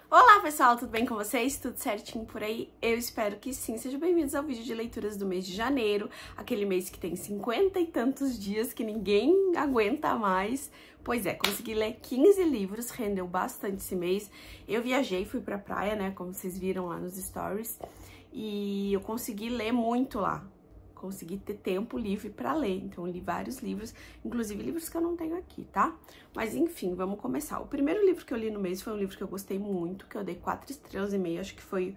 Olá pessoal, tudo bem com vocês? Tudo certinho por aí? Eu espero que sim. Sejam bem-vindos ao vídeo de leituras do mês de janeiro, aquele mês que tem 50 e tantos dias que ninguém aguenta mais. Pois é, consegui ler 15 livros, rendeu bastante esse mês. Eu viajei, fui pra praia, né, como vocês viram lá nos stories, e eu consegui ler muito lá. Consegui ter tempo livre pra ler, então eu li vários livros, inclusive livros que eu não tenho aqui, tá? Mas enfim, vamos começar. O primeiro livro que eu li no mês foi um livro que eu gostei muito, que eu dei 4,5 estrelas, acho que foi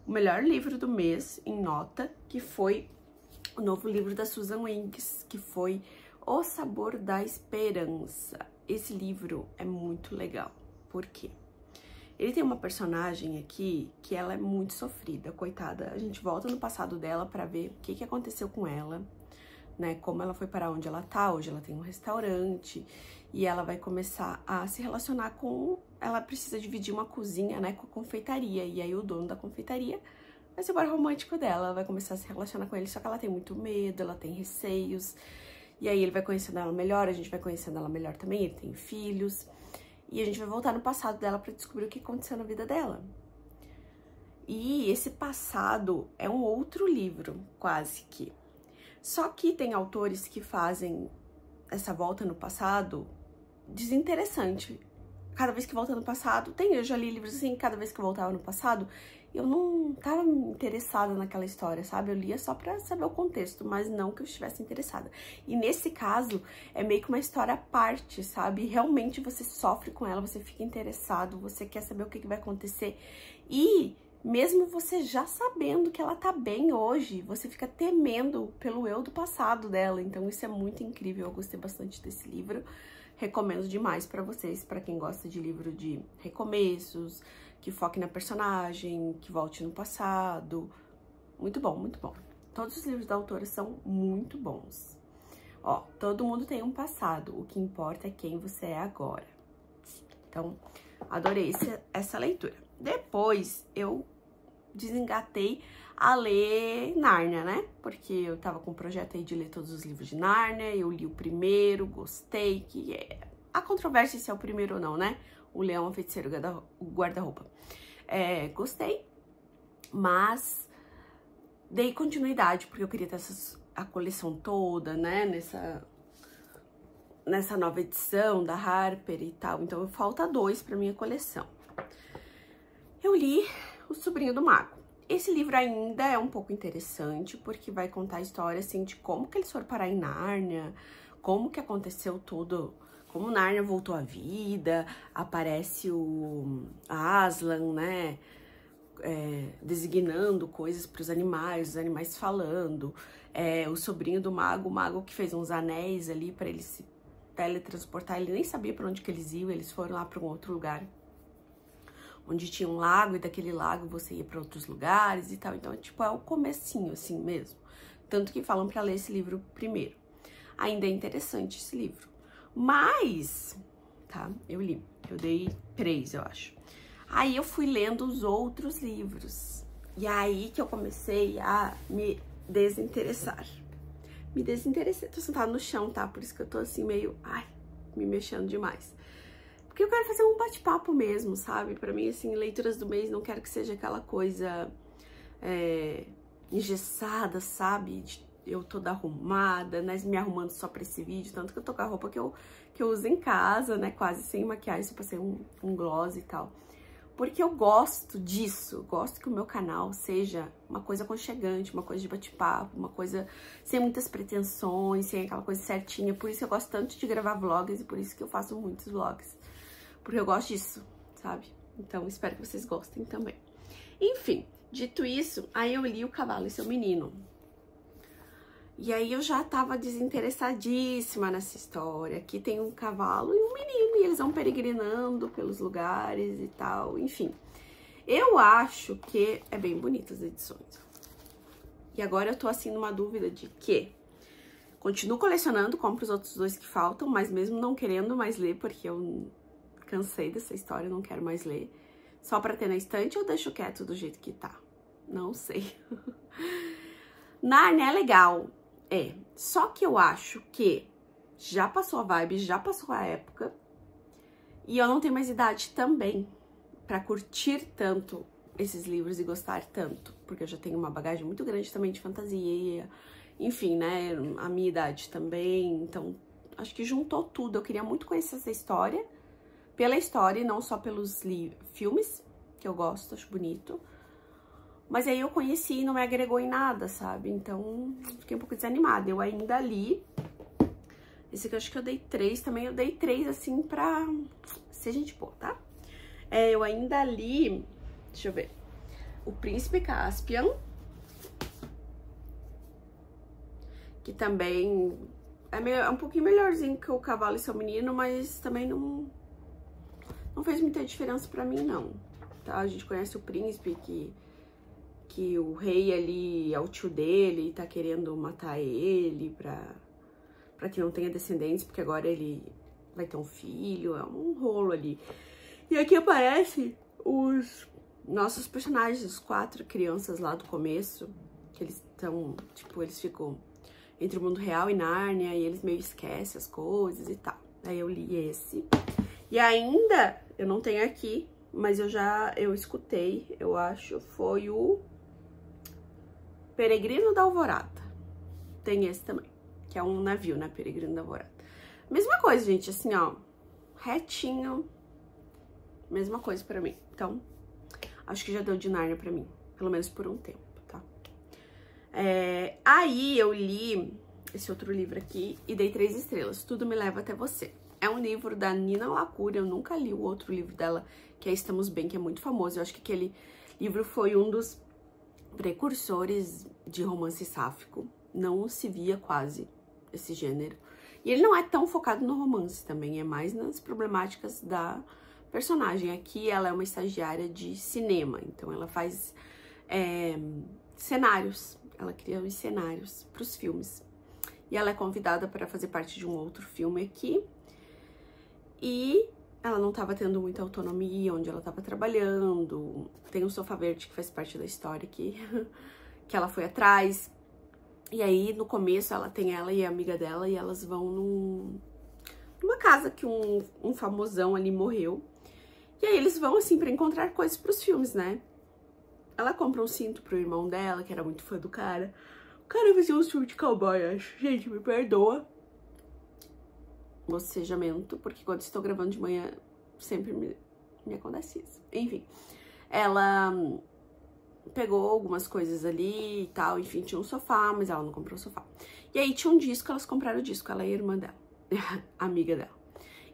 o melhor livro do mês em nota, que foi o novo livro da Susan Wings, que foi O Sabor da Esperança. Esse livro é muito legal. Por quê? Ele tem uma personagem aqui que ela é muito sofrida, coitada. A gente volta no passado dela pra ver o que aconteceu com ela, né? Como ela foi para onde ela tá. Hoje ela tem um restaurante e ela vai começar a se relacionar com... Ela precisa dividir uma cozinha, né, com a confeitaria. E aí o dono da confeitaria vai ser o par romântico dela. Ela vai começar a se relacionar com ele, só que ela tem muito medo, ela tem receios. E aí ele vai conhecendo ela melhor, a gente vai conhecendo ela melhor também. Ele tem filhos. E a gente vai voltar no passado dela pra descobrir o que aconteceu na vida dela. E esse passado é um outro livro, quase que. Só que tem autores que fazem essa volta no passado desinteressante. Cada vez que volta no passado, eu já li livros assim, cada vez que eu voltava no passado, eu não tava interessada naquela história, sabe? Eu lia só pra saber o contexto, mas não que eu estivesse interessada. E nesse caso, é meio que uma história à parte, sabe? Realmente você sofre com ela, você fica interessado, você quer saber o que vai acontecer. E mesmo você já sabendo que ela tá bem hoje, você fica temendo pelo eu do passado dela. Então isso é muito incrível, eu gostei bastante desse livro. Recomendo demais pra vocês, pra quem gosta de livro de recomeços, que foque na personagem, que volte no passado. Muito bom, muito bom. Todos os livros da autora são muito bons. Ó, todo mundo tem um passado, o que importa é quem você é agora. Então, adorei essa leitura. Depois, eu desengatei a ler Nárnia, né? Porque eu tava com um projeto aí de ler todos os livros de Nárnia, eu li o primeiro, gostei, que a controvérsia se é o primeiro ou não, né? O Leão, a Feiticeira, o Guarda-Roupa. Gostei, mas dei continuidade, porque eu queria ter a coleção toda, né? Nessa nova edição da Harper e tal, então falta 2 pra minha coleção. Eu li O Sobrinho do Mago. Esse livro ainda é um pouco interessante, porque vai contar a história, assim, de como que eles foram parar em Nárnia, como que aconteceu tudo, como Nárnia voltou à vida, aparece o Aslan, né, designando coisas para os animais falando, o sobrinho do mago, o mago que fez uns anéis ali para ele se teletransportar, ele nem sabia para onde que eles iam, eles foram lá para um outro lugar, onde tinha um lago, e daquele lago você ia para outros lugares e tal. Então, tipo, é o comecinho, assim mesmo. Tanto que falam para ler esse livro primeiro. Ainda é interessante esse livro. Mas, tá, eu dei 3, eu acho. Aí eu fui lendo os outros livros. E aí que eu comecei a me desinteressar. Me desinteressei. Tô sentada no chão, tá? Por isso que eu tô assim meio, me mexendo demais. Porque eu quero fazer um bate-papo mesmo, sabe? Pra mim, assim, leituras do mês, não quero que seja aquela coisa engessada, sabe? Eu toda arrumada, né? Me arrumando só pra esse vídeo. Tanto que eu tô com a roupa que eu uso em casa, né? Quase sem maquiagem, só passei um gloss e tal. Porque eu gosto disso. Gosto que o meu canal seja uma coisa aconchegante, uma coisa de bate-papo, uma coisa sem muitas pretensões, sem aquela coisa certinha. Por isso eu gosto tanto de gravar vlogs e por isso que eu faço muitos vlogs. Porque eu gosto disso, sabe? Então, espero que vocês gostem também. Enfim, dito isso, aí eu li O Cavalo e Seu Menino. E aí eu já tava desinteressadíssima nessa história. Aqui tem um cavalo e um menino, e eles vão peregrinando pelos lugares e tal, enfim. Eu acho que é bem bonita as edições. E agora eu tô assim numa dúvida de que continuo colecionando, compro os outros 2 que faltam, mas mesmo não querendo mais ler, porque eu cansei dessa história, não quero mais ler. Só pra ter na estante ou deixo quieto do jeito que tá? Não sei. Nárnia é legal, só que eu acho que já passou a vibe, já passou a época, e eu não tenho mais idade também. pra curtir tanto esses livros e gostar tanto, porque eu já tenho uma bagagem muito grande também de fantasia, enfim, né, a minha idade também, então acho que juntou tudo. Eu queria muito conhecer essa história, pela história e não só pelos filmes, que eu gosto, acho bonito, mas aí eu conheci e não me agregou em nada, sabe, então fiquei um pouco desanimada. Eu ainda li, esse aqui eu acho que eu dei 3 também, eu dei 3 assim pra ser gente boa, tá? Eu ainda li, deixa eu ver, O Príncipe Caspian, que também é um pouquinho melhorzinho que O Cavalo e Seu Menino, mas também não fez muita diferença pra mim, não, tá? A gente conhece o príncipe que o rei ali é o tio dele e tá querendo matar ele pra que não tenha descendentes, porque agora ele vai ter um filho, é um rolo ali. E aqui aparece os nossos personagens, os 4 crianças lá do começo, que eles estão, tipo, eles ficam entre o mundo real e Nárnia, e eles meio esquecem as coisas e tal. Aí eu li esse. E ainda, eu não tenho aqui, mas eu escutei, eu acho, foi o Peregrino da Alvorada. Tem esse também, que é um navio, né, Peregrino da Alvorada. Mesma coisa, gente, assim, ó, retinho, mesma coisa pra mim. Então, acho que já deu de Nárnia pra mim, pelo menos por um tempo, tá? Aí eu li esse outro livro aqui e dei 3 estrelas, Tudo Me Leva Até Você. É um livro da Nina LaCour, eu nunca li o outro livro dela, que é Estamos Bem, que é muito famoso. Eu acho que aquele livro foi um dos precursores de romance sáfico, não se via quase esse gênero. E ele não é tão focado no romance também, é mais nas problemáticas da personagem. Aqui ela é uma estagiária de cinema, então ela faz cenários, ela cria os cenários para os filmes. E ela é convidada para fazer parte de um outro filme aqui, e ela não estava tendo muita autonomia onde ela estava trabalhando. Tem um Sofá Verde que faz parte da história aqui, que ela foi atrás. E aí, no começo, ela e a amiga dela, e elas vão numa casa que um famosão ali morreu. E aí, eles vão, assim, pra encontrar coisas pros filmes, né? Ela compra um cinto pro irmão dela, que era muito fã do cara. O cara fazia um filme de cowboy, acho. Gente, me perdoa. Bocejamento, porque quando estou gravando de manhã, sempre me acontece isso. Enfim, ela pegou algumas coisas ali e tal, enfim, tinha um sofá, mas ela não comprou o sofá. E aí tinha um disco, elas compraram o disco, ela e a irmã dela, amiga dela.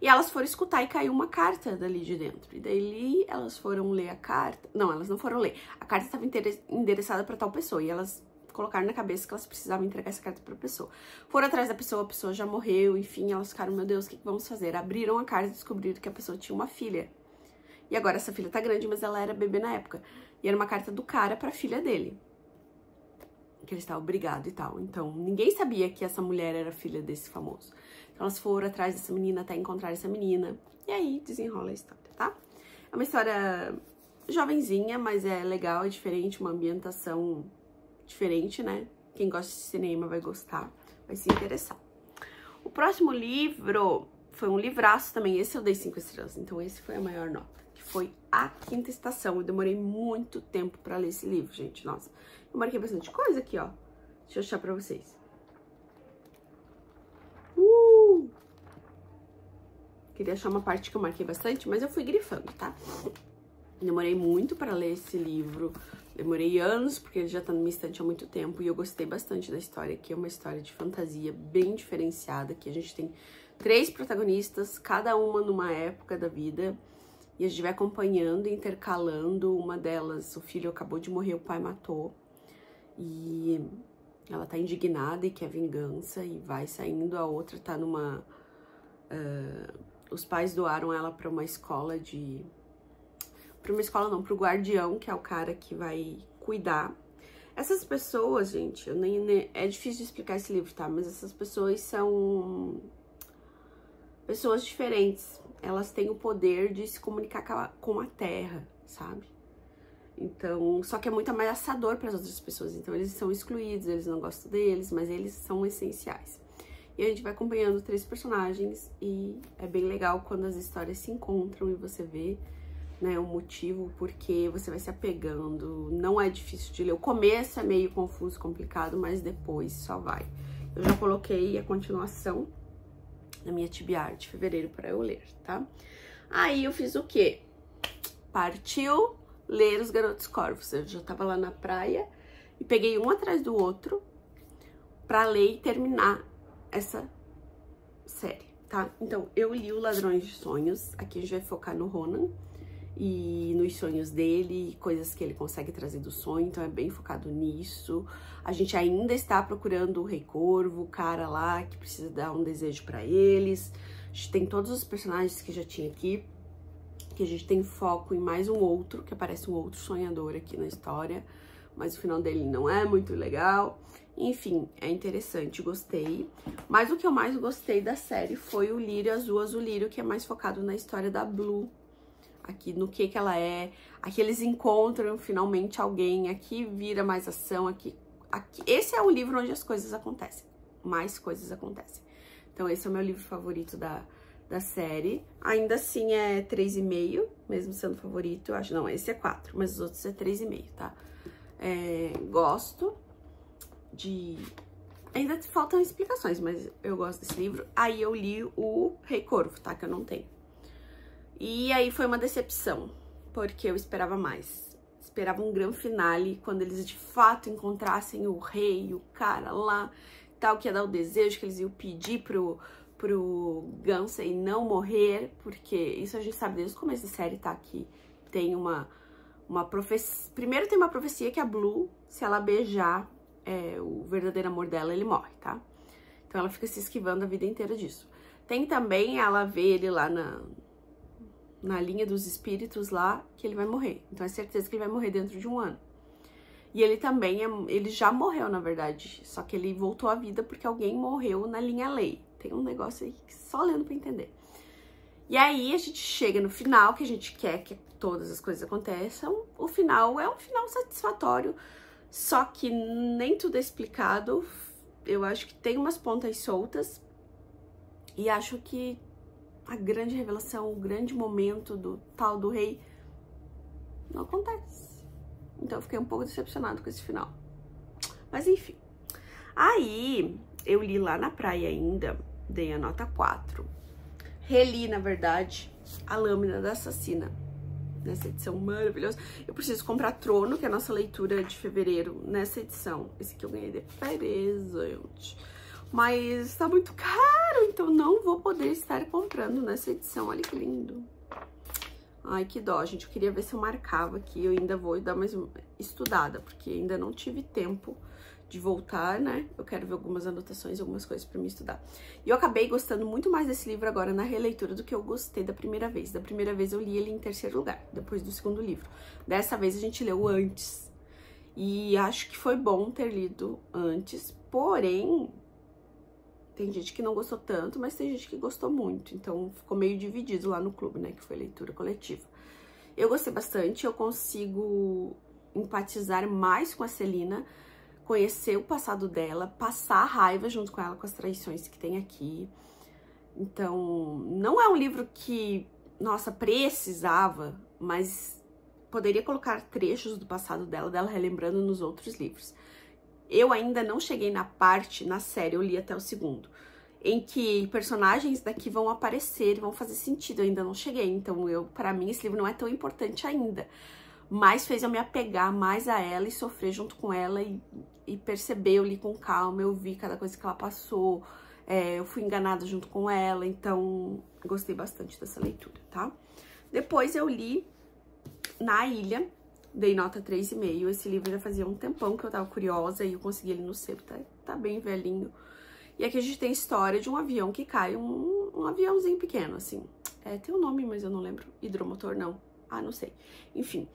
E elas foram escutar e caiu uma carta dali de dentro. E daí elas foram ler a carta. Não, elas não foram ler. A carta estava endereçada para tal pessoa, e elas colocaram na cabeça que elas precisavam entregar essa carta pra pessoa. Foram atrás da pessoa, a pessoa já morreu, enfim, elas ficaram, meu Deus, o que vamos fazer? Abriram a carta e descobriram que a pessoa tinha uma filha. E agora essa filha tá grande, mas ela era bebê na época. E era uma carta do cara pra filha dele, que ele estava obrigado e tal. Então, ninguém sabia que essa mulher era filha desse famoso. Então, elas foram atrás dessa menina até encontrar essa menina. E aí, desenrola a história, tá? É uma história jovenzinha, mas é legal, é diferente, uma ambientação diferente, né? Quem gosta de cinema vai gostar, vai se interessar. O próximo livro foi um livraço também, esse eu dei 5 estrelas, então esse foi a maior nota, que foi A Quinta Estação. Eu demorei muito tempo pra ler esse livro, gente, nossa. Eu marquei bastante coisa aqui, ó. Deixa eu achar pra vocês. Queria achar uma parte que eu marquei bastante, mas eu fui grifando, tá? Demorei muito pra ler esse livro. Demorei anos, porque ele já tá na minha estante há muito tempo, e eu gostei bastante da história, que é uma história de fantasia bem diferenciada, que a gente tem 3 protagonistas, cada uma numa época da vida, e a gente vai acompanhando, intercalando. Uma delas, o filho acabou de morrer, o pai matou, e ela tá indignada e quer vingança, e vai saindo. A outra tá numa... os pais doaram ela pra uma escola de... Pra uma escola não, pro guardião, que é o cara que vai cuidar. Essas pessoas, gente, é difícil de explicar esse livro, tá? Mas essas pessoas são pessoas diferentes. Elas têm o poder de se comunicar com a terra, sabe? Então, só que é muito ameaçador para as outras pessoas. Então, eles são excluídos, eles não gostam deles, mas eles são essenciais. E a gente vai acompanhando 3 personagens, e é bem legal quando as histórias se encontram e você vê né, o motivo porque você vai se apegando. Não é difícil de ler. O começo é meio confuso, complicado, mas depois só vai. Eu já coloquei a continuação na minha TBR de fevereiro para eu ler, tá? Aí eu fiz o quê? Partiu ler Os Garotos Corvos. Eu já tava lá na praia e peguei um atrás do outro pra ler e terminar essa série, tá? Então, eu li o Ladrões de Sonhos. Aqui a gente vai focar no Ronan e nos sonhos dele, coisas que ele consegue trazer do sonho, então é bem focado nisso. A gente ainda está procurando o Rei Corvo, o cara lá que precisa dar um desejo pra eles. A gente tem todos os personagens que já tinha aqui, que a gente tem foco em mais um outro, que aparece um outro sonhador aqui na história, mas o final dele não é muito legal. Enfim, é interessante, gostei. Mas o que eu mais gostei da série foi o Lírio Azul, Azul Lírio, que é mais focado na história da Blue. Aqui no que ela é, aqui eles encontram finalmente alguém, aqui vira mais ação, aqui. Esse é o livro onde as coisas acontecem, mais coisas acontecem. Então esse é o meu livro favorito da série. Ainda assim é 3,5, mesmo sendo favorito, eu acho. Não, esse é 4, mas os outros é 3,5, tá? Gosto de... Ainda faltam explicações, mas eu gosto desse livro. Aí eu li o Rei Corvo, tá? Que eu não tenho. E aí foi uma decepção, porque eu esperava mais. Esperava um grande finale, quando eles de fato encontrassem o rei, o cara lá, tal, que ia dar o desejo, que eles iam pedir pro Gansey não morrer, porque isso a gente sabe desde o começo da série, tá? Que tem uma profecia... Primeiro tem uma profecia que a Blue, se ela beijar o verdadeiro amor dela, ele morre, tá? Então ela fica se esquivando a vida inteira disso. Tem também ela vê ele lá na linha dos espíritos lá, que ele vai morrer. Então é certeza que ele vai morrer dentro de um ano. E ele também, ele já morreu, na verdade. Só que ele voltou à vida porque alguém morreu na linha lei. Tem um negócio aí que só lendo pra entender. E aí a gente chega no final, que a gente quer que todas as coisas aconteçam. O final é um final satisfatório, só que nem tudo é explicado. Eu acho que tem umas pontas soltas. E acho que a grande revelação, o grande momento do tal do rei não acontece. Então eu fiquei um pouco decepcionado com esse final. Mas enfim. Aí eu li lá na praia ainda, dei a nota 4. Reli, na verdade, A Lâmina da Assassina, nessa edição maravilhosa. Eu preciso comprar Trono, que é a nossa leitura de fevereiro, nessa edição. Esse aqui eu ganhei de presente. Mas tá muito caro, então não vou poder estar comprando nessa edição. Olha que lindo. Ai, que dó, gente. Eu queria ver se eu marcava aqui. Eu ainda vou dar mais uma estudada, porque ainda não tive tempo de voltar, né? Eu quero ver algumas anotações, algumas coisas pra me estudar. E eu acabei gostando muito mais desse livro agora na releitura do que eu gostei da primeira vez. Da primeira vez eu li ele em terceiro lugar, depois do segundo livro. Dessa vez a gente leu antes. E acho que foi bom ter lido antes, porém... Tem gente que não gostou tanto, mas tem gente que gostou muito. Então, ficou meio dividido lá no clube, né? Que foi leitura coletiva. Eu gostei bastante. Eu consigo empatizar mais com a Celina. Conhecer o passado dela. Passar a raiva junto com ela, com as traições que tem aqui. Então, não é um livro que, nossa, precisava. Mas poderia colocar trechos do passado dela relembrando nos outros livros. Eu ainda não cheguei na parte, na série, eu li até o segundo, em que personagens daqui vão aparecer, vão fazer sentido, eu ainda não cheguei. Então, para mim, esse livro não é tão importante ainda. Mas fez eu me apegar mais a ela e sofrer junto com ela e perceber, eu li com calma, eu vi cada coisa que ela passou, eu fui enganada junto com ela, então gostei bastante dessa leitura, tá? Depois eu li Na Ilha, dei nota 3,5. Esse livro já fazia um tempão que eu tava curiosa e eu consegui ele no sebo, tá bem velhinho. E aqui a gente tem a história de um avião que cai, um aviãozinho pequeno, assim. Tem um nome, mas eu não lembro. Hidromotor, não. Ah, não sei. Enfim.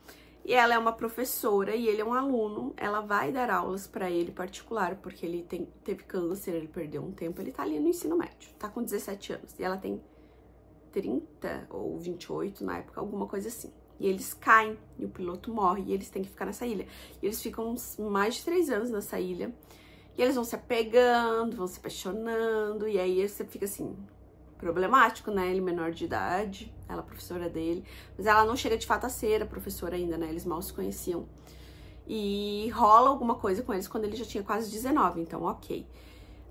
E ela é uma professora e ele é um aluno. Ela vai dar aulas pra ele particular, porque ele teve câncer, ele perdeu um tempo. Ele tá ali no ensino médio, tá com 17 anos. E ela tem 30 ou 28 na época, alguma coisa assim. E eles caem, e o piloto morre, e eles têm que ficar nessa ilha. E eles ficam mais de 3 anos nessa ilha. E eles vão se apegando, vão se apaixonando, e aí você fica assim, problemático, né? Ele menor de idade, ela professora dele, mas ela não chega de fato a ser a professora ainda, né? Eles mal se conheciam. E rola alguma coisa com eles quando ele já tinha quase 19, então ok.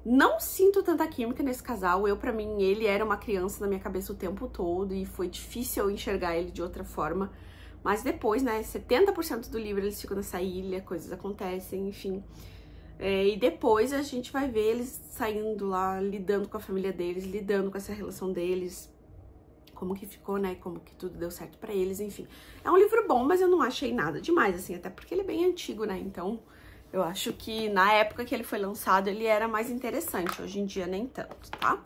Não sinto tanta química nesse casal. Pra mim, ele era uma criança na minha cabeça o tempo todo e foi difícil eu enxergar ele de outra forma. Mas depois, né, 70% do livro eles ficam nessa ilha, coisas acontecem, enfim. E depois a gente vai ver eles saindo lá, lidando com a família deles, lidando com essa relação deles, como que ficou, né, como que tudo deu certo pra eles, enfim. É um livro bom, mas eu não achei nada demais, assim, até porque ele é bem antigo, né, então eu acho que na época que ele foi lançado ele era mais interessante, hoje em dia nem tanto, tá?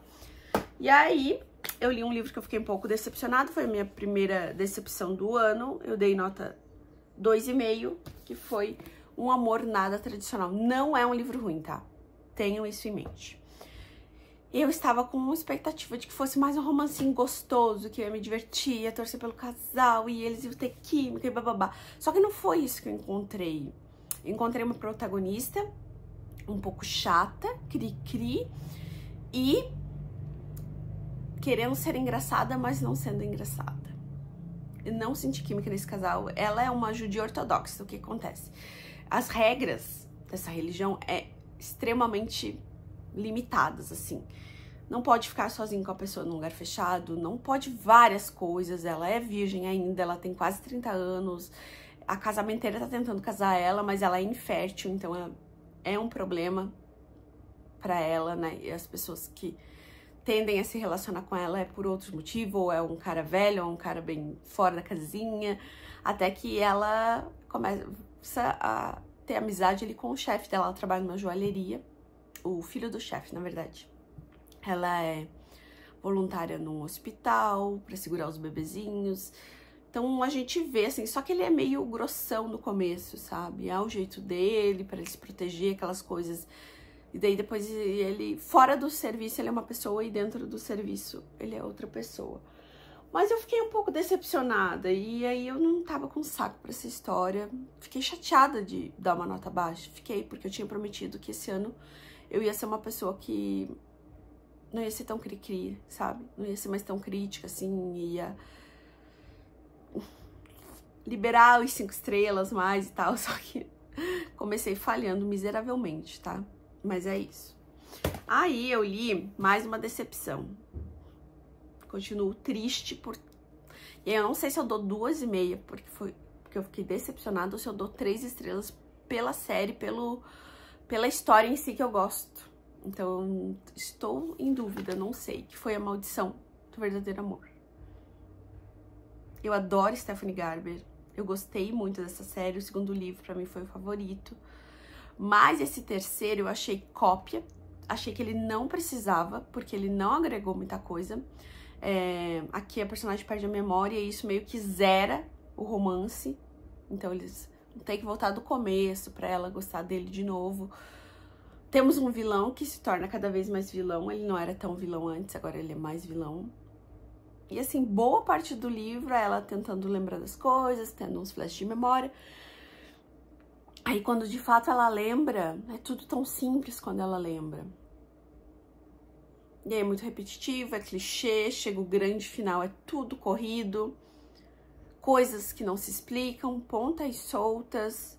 E aí eu li um livro que eu fiquei um pouco decepcionada, foi a minha primeira decepção do ano, eu dei nota 2,5, que foi Um Amor Nada Tradicional. Não é um livro ruim, tá? Tenham isso em mente. Eu estava com uma expectativa de que fosse mais um romancinho gostoso, que eu ia me divertir, ia torcer pelo casal, e eles iam ter química e bababá. Só que não foi isso que eu encontrei. Eu encontrei uma protagonista um pouco chata, cri-cri, e querendo ser engraçada, mas não sendo engraçada. Eu não senti química nesse casal. Ela é uma judia ortodoxa. O que acontece? As regras dessa religião é extremamente limitadas, assim. Não pode ficar sozinho com a pessoa num lugar fechado, não pode várias coisas. Ela é virgem ainda, ela tem quase 30 anos. A casamenteira tá tentando casar ela, mas ela é infértil, então é um problema pra ela, né? E as pessoas que tendem a se relacionar com ela é por outros motivos, ou é um cara velho, ou um cara bem fora da casinha, até que ela começa a ter amizade ali com o chefe dela. Ela trabalha numa joalheria, o filho do chefe, na verdade. Ela é voluntária num hospital pra segurar os bebezinhos. Então a gente vê assim, só que ele é meio grossão no começo, sabe? É o jeito dele pra ele se proteger, aquelas coisas. E daí depois ele, fora do serviço, ele é uma pessoa e dentro do serviço ele é outra pessoa. Mas eu fiquei um pouco decepcionada e aí eu não tava com saco pra essa história. Fiquei chateada de dar uma nota baixa. Fiquei, porque eu tinha prometido que esse ano eu ia ser uma pessoa que não ia ser tão cri-cri, sabe? Não ia ser mais tão crítica, assim, ia liberar os 5 estrelas mais e tal, só que comecei falhando miseravelmente, tá? Mas é isso. Aí eu li mais uma decepção. Continuo triste por... E aí eu não sei se eu dou 2,5, porque eu fiquei decepcionada, ou se eu dou 3 estrelas pela série, pela história em si que eu gosto. Então, estou em dúvida, não sei, que foi A Maldição do Verdadeiro Amor. Eu adoro Stephanie Garber, eu gostei muito dessa série, o segundo livro pra mim foi o favorito. Mas esse terceiro eu achei cópia, achei que ele não precisava, porque ele não agregou muita coisa. Aqui a personagem perde a memória e isso meio que zera o romance. Então eles têm que voltar do começo pra ela gostar dele de novo. Temos um vilão que se torna cada vez mais vilão. Ele não era tão vilão antes, agora ele é mais vilão. E assim, boa parte do livro é ela tentando lembrar das coisas, tendo uns flashes de memória. Aí quando de fato ela lembra, é tudo tão simples quando ela lembra. E aí é muito repetitivo, é clichê, chega o grande final, é tudo corrido. Coisas que não se explicam, pontas soltas.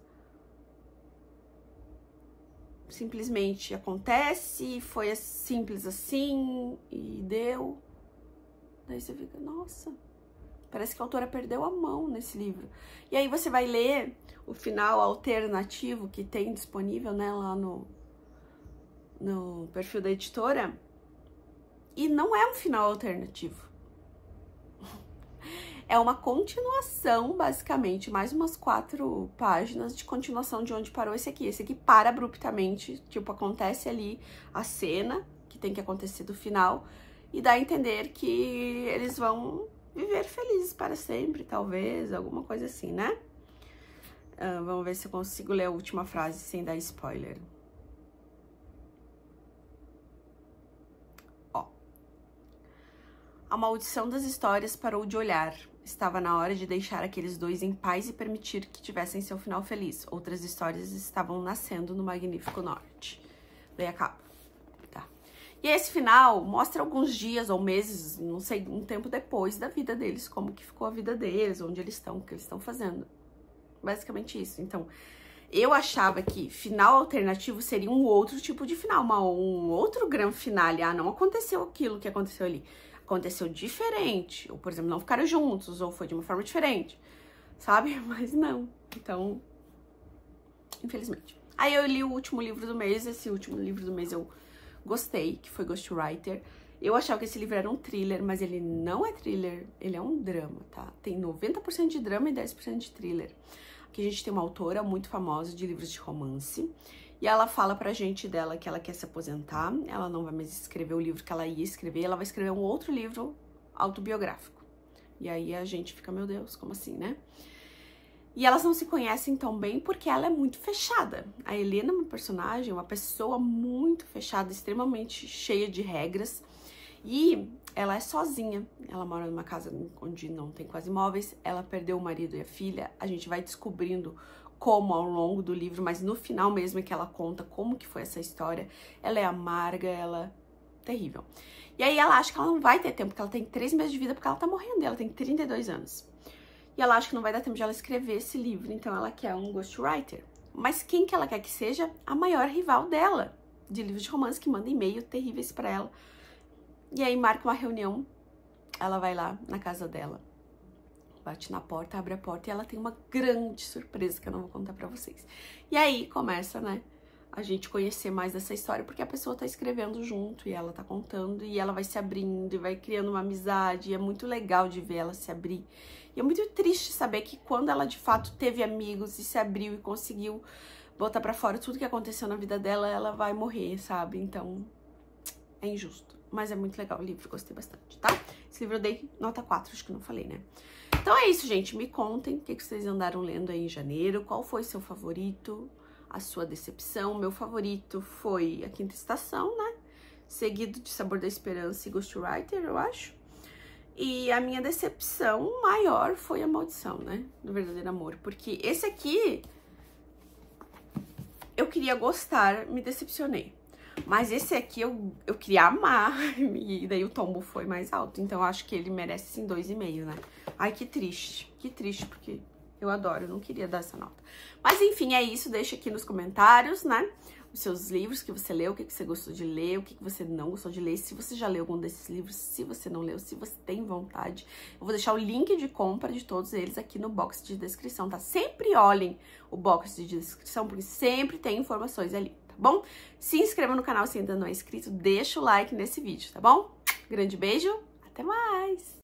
Simplesmente acontece, foi simples assim e deu. Daí você fica, nossa, parece que a autora perdeu a mão nesse livro. E aí você vai ler o final alternativo que tem disponível, né, lá no perfil da editora, e não é um final alternativo. É uma continuação, basicamente, mais umas 4 páginas de continuação de onde parou esse aqui. Esse aqui para abruptamente, tipo, acontece ali a cena que tem que acontecer do final e dá a entender que eles vão viver felizes para sempre, talvez, alguma coisa assim, né? Vamos ver se eu consigo ler a última frase sem dar spoiler. Ó. A maldição das histórias parou de olhar. Estava na hora de deixar aqueles dois em paz e permitir que tivessem seu final feliz. Outras histórias estavam nascendo no Magnífico Norte. Daí acaba, tá? E esse final mostra alguns dias ou meses, não sei, um tempo depois da vida deles, como que ficou a vida deles, onde eles estão, o que eles estão fazendo. Basicamente isso. Então, eu achava que final alternativo seria um outro tipo de final, um outro grande finale. Ah, não aconteceu aquilo que aconteceu ali. Aconteceu diferente. Ou, por exemplo, não ficaram juntos, ou foi de uma forma diferente. Sabe? Mas não. Então, infelizmente. Aí eu li o último livro do mês. Esse último livro do mês eu gostei, que foi Ghostwriter. Eu achava que esse livro era um thriller, mas ele não é thriller, ele é um drama, tá? Tem 90% de drama e 10% de thriller. Aqui a gente tem uma autora muito famosa de livros de romance, e ela fala pra gente dela que ela quer se aposentar, ela não vai mais escrever o livro que ela ia escrever, ela vai escrever um outro livro autobiográfico. E aí a gente fica, meu Deus, como assim, né? E elas não se conhecem tão bem porque ela é muito fechada. A Helena é uma personagem, uma pessoa muito fechada, extremamente cheia de regras. E ela é sozinha. Ela mora numa casa onde não tem quase móveis. Ela perdeu o marido e a filha. A gente vai descobrindo como ao longo do livro, mas no final mesmo é que ela conta como que foi essa história. Ela é amarga, ela é terrível. E aí ela acha que ela não vai ter tempo, porque ela tem 3 meses de vida, porque ela tá morrendo. Ela tem 32 anos. E ela acha que não vai dar tempo de ela escrever esse livro, então ela quer um ghostwriter. Mas quem que ela quer que seja? A maior rival dela, de livros de romance, que manda e-mail terríveis pra ela. E aí marca uma reunião, ela vai lá na casa dela, bate na porta, abre a porta e ela tem uma grande surpresa que eu não vou contar pra vocês. E aí começa, né, a gente conhecer mais dessa história, porque a pessoa tá escrevendo junto e ela tá contando e ela vai se abrindo e vai criando uma amizade, e é muito legal de ver ela se abrir. E é muito triste saber que quando ela de fato teve amigos e se abriu e conseguiu botar pra fora tudo que aconteceu na vida dela, ela vai morrer, sabe? Então, é injusto. Mas é muito legal o livro, gostei bastante, tá? Esse livro eu dei nota 4, acho que não falei, né? Então é isso, gente. Me contem o que vocês andaram lendo aí em janeiro, qual foi seu favorito, a sua decepção. Meu favorito foi A Quinta Estação, né? Seguido de Sabor da Esperança e Ghostwriter, eu acho. E a minha decepção maior foi A Maldição, né? Do Verdadeiro Amor. Porque esse aqui, eu queria gostar, me decepcionei. Mas esse aqui eu queria amar, e daí o tombo foi mais alto. Então eu acho que ele merece, sim, 2,5, né? Ai, que triste, porque eu adoro, eu não queria dar essa nota. Mas enfim, é isso, deixa aqui nos comentários, né? Os seus livros que você leu, o que você gostou de ler, o que você não gostou de ler, se você já leu algum desses livros, se você não leu, se você tem vontade. Eu vou deixar o link de compra de todos eles aqui no box de descrição, tá? Sempre olhem o box de descrição, porque sempre tem informações ali, tá bom? Se inscreva no canal se ainda não é inscrito, deixa o like nesse vídeo, tá bom? Grande beijo, até mais!